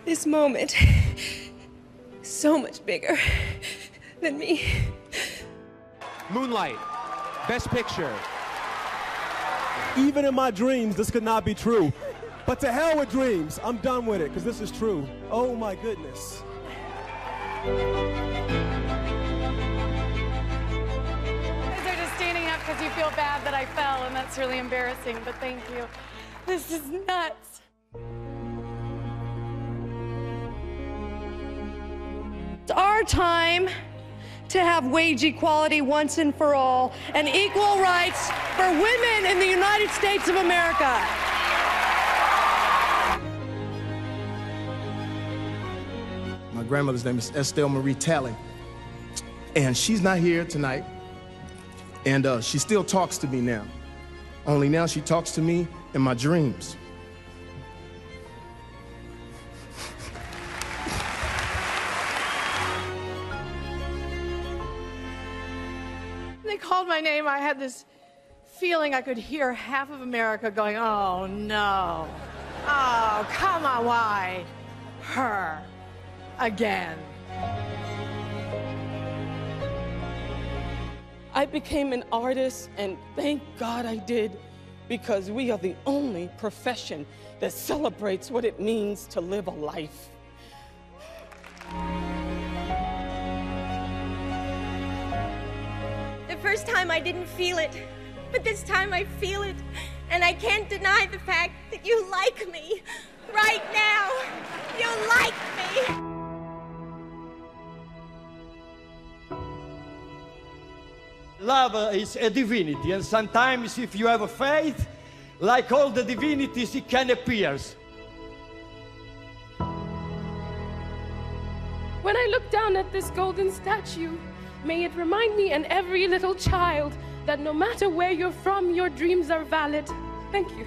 This moment is so much bigger than me. Moonlight, Best Picture. Even in my dreams, this could not be true. But to hell with dreams. I'm done with it, because this is true. Oh my goodness. You guys are just standing up because you feel bad that I fell, and that's really embarrassing, but thank you. This is nuts. It's our time to have wage equality once and for all, and equal rights for women in the United States of America. My grandmother's name is Estelle Marie Talley, and she's not here tonight, and she still talks to me now. Only now she talks to me in my dreams. They called my name, I had this feeling I could hear half of America going, oh no. Oh, come on, why? Her. Again. I became an artist, and thank God I did, because we are the only profession that celebrates what it means to live a life. The first time I didn't feel it, but this time I feel it. And I can't deny the fact that you like me. Right now, you like me. Love is a divinity, and sometimes if you have a faith, like all the divinities, it can appear. When I look down at this golden statue, may it remind me and every little child that no matter where you're from, your dreams are valid. Thank you.